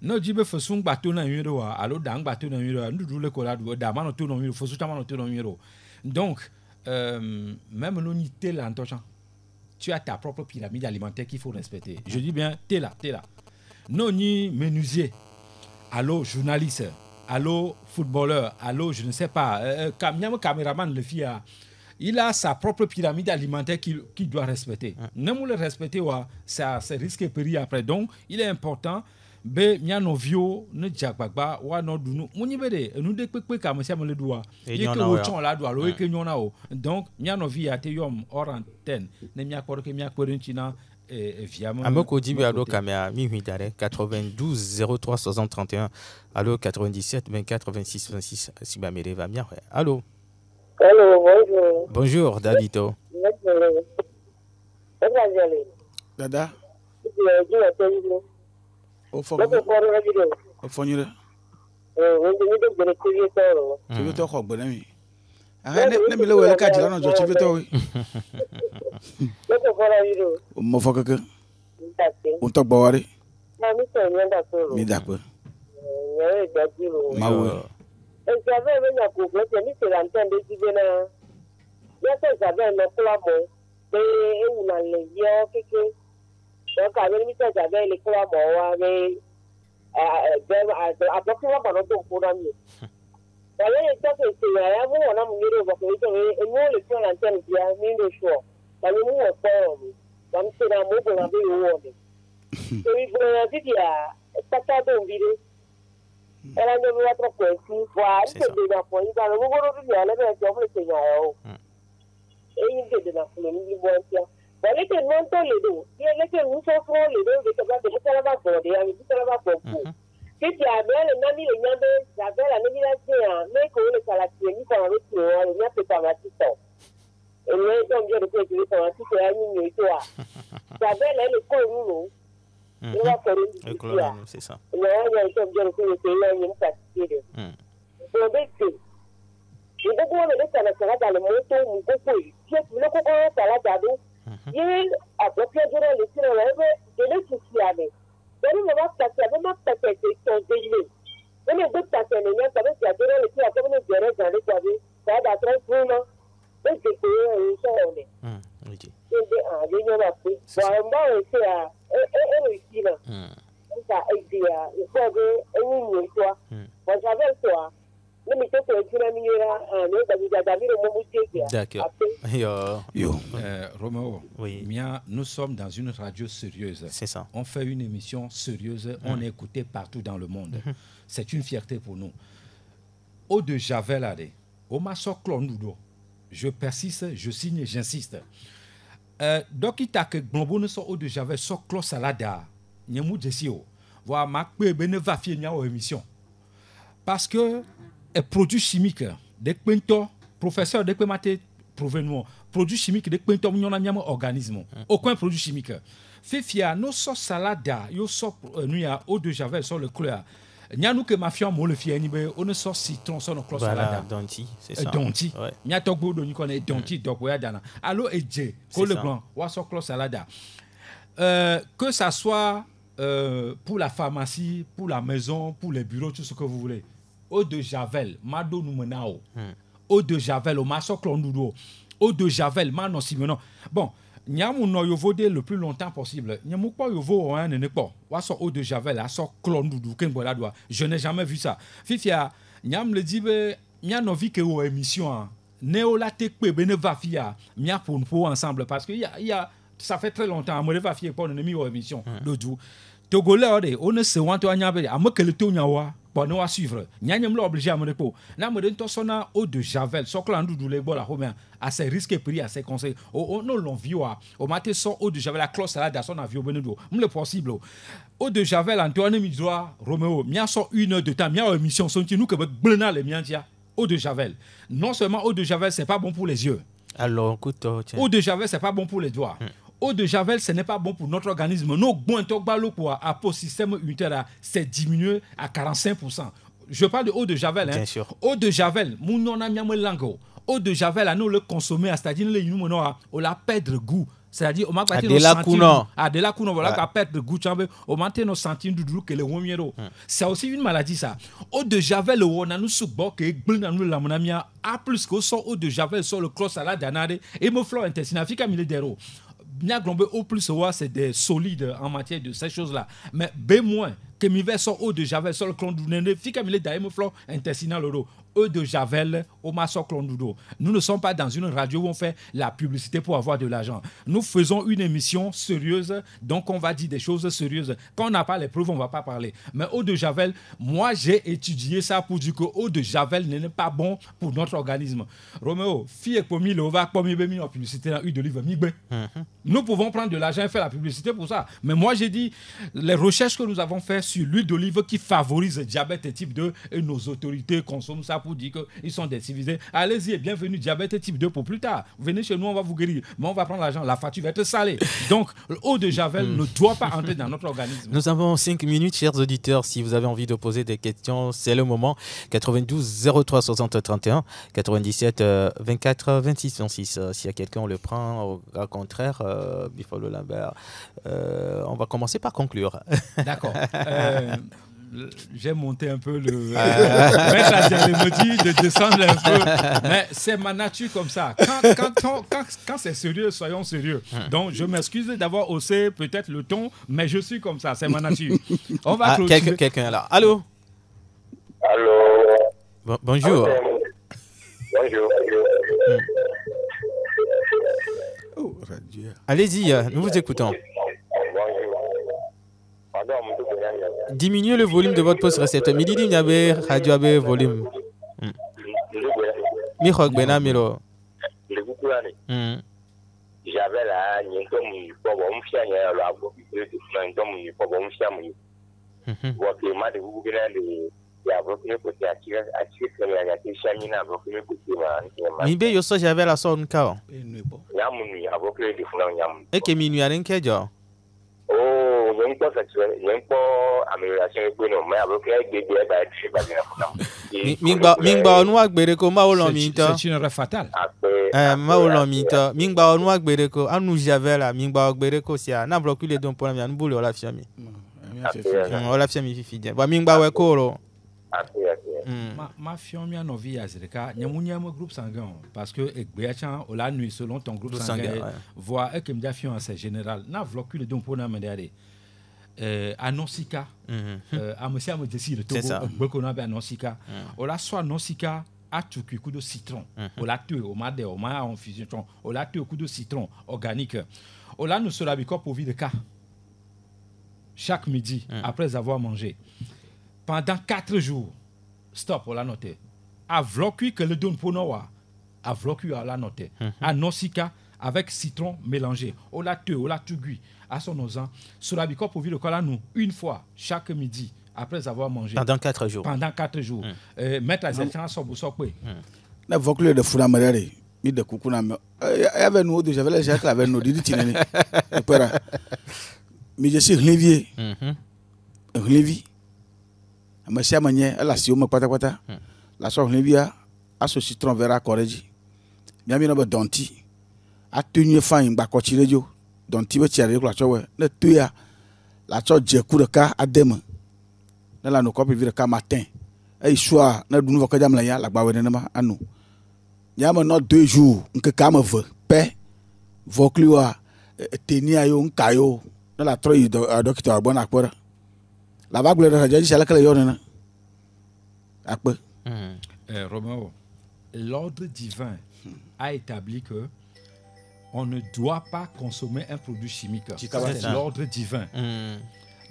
no jibe fasun gbato na nwire wa alo dan gbato na nwire ndudu le koladu da mano to no nwire fasu ta mano to no nwire donc même l'unité là tu as ta propre pyramide alimentaire qu'il faut respecter. Je dis bien, t'es là. Non ni menuisier, allô journaliste, allô footballeur, allô je ne sais pas, caméraman le fia, il a sa propre pyramide alimentaire qu'il doit respecter. Ne nous le respecter, ça risque de périr après. Donc, il est important be nyano vio ne jagbagba wa no dunu munibede nu de pepe ka mo siam le doa e ke wo chon la doa lo e ke nyona o donc nyano via te yom orantene ne mi akoro ke mi akoro nchina viamo amoko dibi ado kamera mi huitare 92 03 60 31 allo 97 24 26 26 si ba mere va bien allo bonjour Davito dada o fo nyire chibi to ko gbona mi ne mi le wele ka jira no jo chibi to wi mo fo keke o to gbo wari mi da pe ma wo J'avais même un problème, c'est l'antenne de Gibena. J'avais un clamo, mais on a les yeux, donc, avec lui, j'avais les clamots, mais à peu près, on a tout pour nous. Alors, il faut que c'est là, vous, on a mis le vote, et nous, le plan l'antenne, il y a mis le choix. Parce que nous, on fait, donc, c'est un mot pour enlever le monde. Et il faut dire qu'il y a pas de vidéo. Elle a donné notre point, voir, c'est déjà point, il a le nouveau de la version de Seigneur. Et il dit de la foule, il dit, voilà que nous sommes les deux. Il y a que nous sommes les deux, de savoir que nous sommes là pour des amis, nous sommes là pour vous. Si tu as bien le nami, le nyambe, j'avais la nomination, mais qu'on le salatier, nous sommes avec nous, on a fait par la système. Et nous sommes bien de faire du temps, si tu as mis une toi. J'avais là le coup, c'est ça. Non, il y a bien que le pays est fatigué. Donc, je vais vous donner ça dans le moto, vous pouvez. Je vais vous donner ça là dedans. Il a bloqué le cinéma, je l'ai soucié avec. Donc, on va passer avec ma tête, son délai. On est deux passer les liens, ça veut dire que le cinéma, comme nous dirait, j'en ai pas vu, ça va être vraiment. Et je peux y aller. On Javel toi. Nous mettons que tu l'as mis là, nous avons mis le D'accord. Yo. Roméo, Oui. nous sommes dans une radio sérieuse. C'est ça. On fait une émission sérieuse, on est écouté partout dans le monde. C'est une fierté pour nous. Eau de Javel, allez. Au massacre, je persiste, je signe, j'insiste. Donc, il t'a que Glombo ne soit eau de Javel, soit clos salada. Nyemou Jessio. Voilà, ma ne va finir en émission. Parce que produits chimiques, des pintos, professeurs, des pématés, provenons, produits chimiques, des pintos, nous avons un organisme. Aucun produit chimique. Fifia, nous sommes salada, nous sommes eau de Javel sur le couleur. Nous que ma fille le fier on ne sort citron sur notre salade donti c'est ça donti nya togbo do ni connaît donti donc ya dana allo edje ko le blanc wa sur clos salade que ça soit pour la pharmacie, pour la maison, pour les bureaux, tout ce que vous voulez. Eau de Javel mado nous menao eau de Javel au maso clondudo eau de Javel mano simeno bon Nyamu no yovode le plus longtemps possible. Nyamu pas yovo hein ne pas. Wa so eau de Javel, a so clondudu kembola doa. Je n'ai jamais vu ça. Fifia, Nyam le dit be nya no vi que o émission Néo la tekpe bene va fia nya pour ensemble parce que il y a ça fait très longtemps me va fia pour ennemi o émission dodu. Togolais on ne se want to nya be amekele to nyawa. Nous à suivre. Nyanyem l'a obligé à me repo. Na me donne sona eau de Javel. Sokla ndoudou les bola homien à ses risques pris à ses conseils. On non l'envio à. Au matin son eau de Javel la cloche salade à son avion benedo. Le possible. Eau de Javel Antoine Midroa Roméo. Mia so 1 heure de temps. Mia émission sont nous que blena les miantia. Eau de Javel. Non seulement eau de Javel c'est pas bon pour les yeux. Alors écoute eau de Javel c'est pas bon pour les doigts. Eau de Javel, ce n'est pas bon pour notre organisme. Nos bons à pour système unitaire, c'est diminué à 45%. Je parle de eau de Javel. Bien sûr. Eau de Javel, eau de Javel, nous le consommer, c'est-à-dire on la perdre goût. C'est-à-dire, on m'a pas de la couno. De la couno, voilà, qu'on perdre goût. On m'a dit nos centimes de douleur que le womiero. C'est aussi une maladie, ça. Eau de Javel, on a nous sous-bord que nous la monamia a plus que son eau de Javel sur le cross à la danade et mon flore intestinal, fika mille d'euros. Bien globé au plus c'est des solides en matière de ces choses-là. Mais B- que mi verso eau de Javel sur le clon du nez, fika mille d'ailleurs flore intestinal eau de Javel au masso clon du dos. Nous ne sommes pas dans une radio où on fait la publicité pour avoir de l'argent. Nous faisons une émission sérieuse, donc on va dire des choses sérieuses. Quand on n'a pas les preuves, on ne va pas parler. Mais eau de Javel, moi j'ai étudié ça pour dire que eau de Javel n'est pas bon pour notre organisme. Roméo, fille pour mi le va pour mi bemi en publicité dans huile d'olive mi bé. Nous pouvons prendre de l'argent et faire la publicité pour ça. Mais moi j'ai dit les recherches que nous avons faites sur l'huile d'olive qui favorise le diabète type 2 et nos autorités consomment ça pour dire qu'ils sont des civilisés. Allez-y et bienvenue, diabète type 2 pour plus tard. Venez chez nous, on va vous guérir. Mais on va prendre l'argent, la facture va être salée. Donc, l'eau de Javel ne doit pas entrer dans notre organisme. Nous avons 5 minutes, chers auditeurs. Si vous avez envie de poser des questions, c'est le moment. 92 03 60 31, 97 24 26 26. S'il y a quelqu'un, on le prend. Au contraire, Bifolo Lambert, on va commencer par conclure. D'accord. J'ai monté un peu le mettre la dialémodie, de descendre un peu, mais c'est ma nature comme ça. Quand c'est sérieux, soyons sérieux. Donc je m'excuse d'avoir haussé peut-être le ton, mais je suis comme ça, c'est ma nature. On va clôturer. Quelqu'un là. Allô. Bonjour. Bonjour. Oh, radio. Allez-y, nous vous écoutons. Diminuez le volume de votre poste récepteur. Midi Niabe, radio abe volume. Mihok Bena Milo. J'avais là, il y a un peu de chien, il y a un peu de chien, Mibe yo so j'avais la sonne kao. Et que minuit à l'enquête. Oh, il y a une amélioration économique, mais avec des Mingba onwa gbereko ma olomita. C'est une erreur fatale. Ma olomita. Mingba onwa gbereko anu javela mingba gbereko sia na bloquer les dons pour la boule ola fiami. Ola fiami fifi. Ba mingba we koro. Ma fiamia novi azreka nyamunyama groupe sanguin parce que egbeachan ola nuit selon ton groupe sanguin voit que me fion c'est général na bloquer les dons pour na mandare anosika amesi amedesi le togo gbekona be anosika ola soit anosika atu coup de citron ola tu o made o ma en fusion ola tu coup de citron organique ola nous sera biko pour vie de cas chaque midi après avoir mangé pendant 4 jours stop ola noter a vloku que le don ponowa a vloku ola noter anosika avec citron mélangé ola tu gui à son osant sur la bicop pour vivre le nous une fois chaque midi après avoir mangé pendant 4 jours mettre à certains sobosokwe na vokle de funa marere mi de kukuna me avait nous de j'avais les avec nous dit tinene pera mi je suis Olivier Olivier amasia manye ala si o me pata la so Olivier a so citron vera koreji mi no be donti a tenu fan ba ko chirejo donc tu veux tirer la choix ne tuya la choix je coup de cas à demain na la no copie vire cas matin et soir na du nouveau kadam la ya la bawe ne ma anu ya ma no 2 jours nke ka ma ve pe vokliwa tenia yo nkayo na la troy docteur bon akpora la bague de radio chala kala yo na akpe Roméo, l'ordre divin a établi que on ne doit pas consommer un produit chimique. C'est l'ordre divin.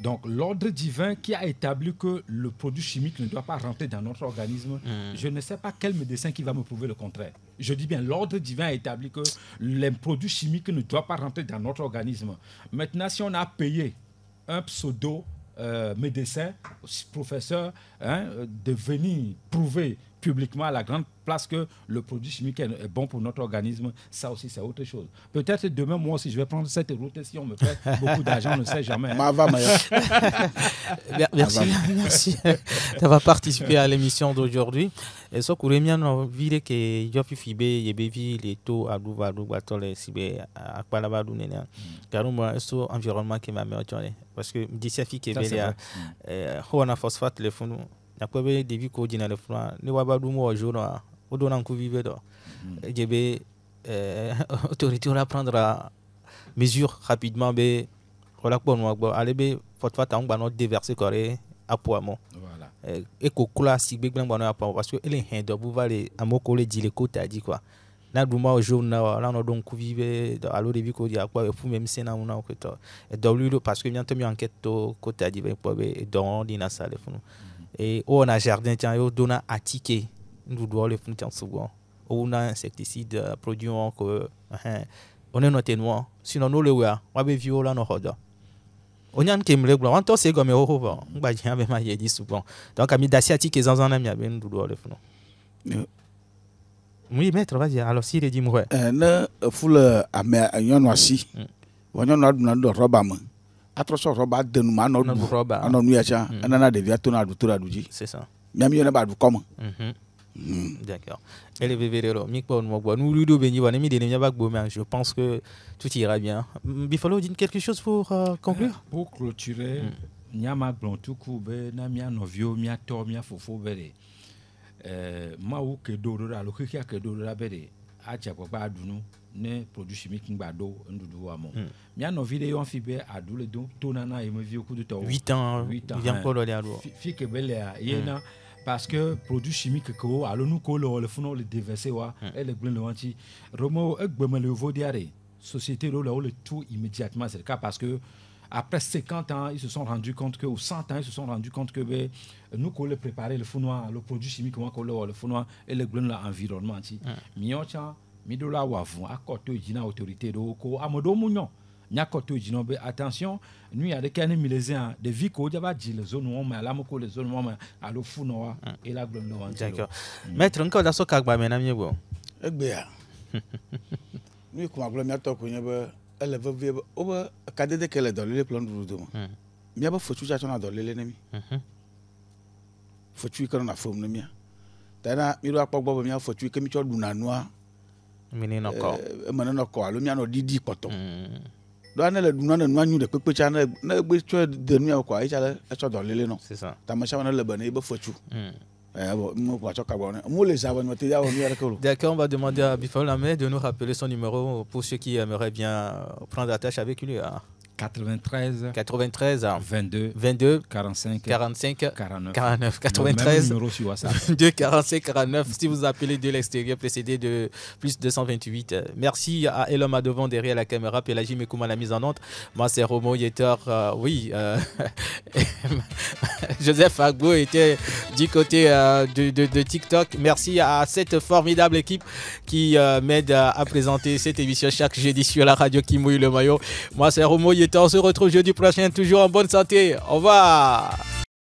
Donc, l'ordre divin qui a établi que le produit chimique ne doit pas rentrer dans notre organisme, je ne sais pas quel médecin qui va me prouver le contraire. Je dis bien, l'ordre divin a établi que les produits chimiques ne doivent pas rentrer dans notre organisme. Maintenant, si on a payé un pseudo médecin, professeur, de venir prouver publiquement à la grande place que le produit chimique est bon pour notre organisme, ça aussi c'est autre chose. Peut-être demain, moi aussi, je vais prendre cette route si on me fait beaucoup d'argent, on ne sait jamais. Merci d'avoir participé à l'émission d'aujourd'hui. Et ce que j'ai envie que j'ai fait, j'ai vu les taux à Douva, Sibé, à Palabadounéna, car moi, c'est l'environnement qui m'a mis au temps. Parce que d'ici à fi qui est bien, on a phosphate le fond. N'akwebe devi ko dina le flan ne waba du mo jour o donan ku vive do djebe autorité on prendra mesure rapidement be wala ko no gbo alebe fotfa ta ngba no déverser coré apoamo voilà et ko kula si be gban no apoamo parce que ele hen do bu vale amoko le di le ko ta di quoi na du mo jour na la no don ku vive do alo devi ko di akwa fu même sena una ko to et do lu parce que bientôt mi enquête to ko ta di be po be do dina sale fu et on a jardin tiens yo dona attiqué nous doit le font souvent on a insecticide produit que on est noté noir sinon nous le wa be viola no hoda on a nkemle glo on to se comme ho on ba jia be ma yedi souvent donc ami d'asiatique et en ami ben nous doit le font oui maître vas-y alors si il dit moi na fule ame yon wasi wonyo na do roba mo atroso roba denu ma no roba ano nu ya cha anana de via tona dutura duji c'est ça miami yona ba du comme d'accord elle est vévéro mi ko mo bo nous ludo be ni wona mi de ni ba gbo mais je pense que tout ira bien. Bifalo dit quelque chose pour conclure pour clôturer nyama blontu ku be na mia novio mia to mia fofo bere ma wo ke do do la lo kikia ke do la bere a cha ko ba dunu ne produit chimique ngbado ndudu wa mo mia no vidéo amphibé adu le don tonana e me vi au coup de temps 8 ans vient ko lo le adu fi ke bele yena parce que produit chimique ko alo nu ko le funo le déverser wa et le blin le wanti romo egbeme le vodiare société lo le tout immédiatement c'est le cas parce que après 50 ans ils se sont rendus compte que ou 100 ans ils se sont rendus compte que nous ko le préparer le funo le produit chimique ko le funo et le blin l'environnement anti miocha midola wavu akoto jina autorité do ko amodo munyo nyakoto jina be attention nous ya de kane milésien de vie ko jaba di les zones on ma la moko les zones on alo funo et la blonde no d'accord maître encore da so kagba me na miebo egbe ya mi ko maglo mi atoko nyebe ele vevie oba kadede kele do le plan du do mi aba fotu cha na do le nemi fotu ko na fom no mi tana mi ro apogbo mi fotu ke mi cho du na noa menino ko menino ko alo mi ano didi poto do anele du na no anyu de pepe cha na gbe cho de nu ko ai cha le cho do lele no c'est ça ta ma cha na le bane be fotu bon mo ko cha ka bon mo les savons me te ya on yara ko d'accord on va demander à Bifalo Lamé de nous rappeler son numéro pour ceux qui aimeraient bien prendre attache avec lui 93 22 45 49 93 numéro sur WhatsApp 22 45 49 si vous appelez de l'extérieur précédé de plus 228. Merci à Elom Adovon derrière la caméra, Pélagie Mekoum à la mise en onde. Moi c'est Romo Yeter. Joseph Agbo était du côté de TikTok. Merci à cette formidable équipe qui m'aide à présenter cette émission chaque jeudi sur la radio qui mouille le maillot. Moi c'est Romo Yeter. On se retrouve jeudi prochain, toujours en bonne santé. Au revoir.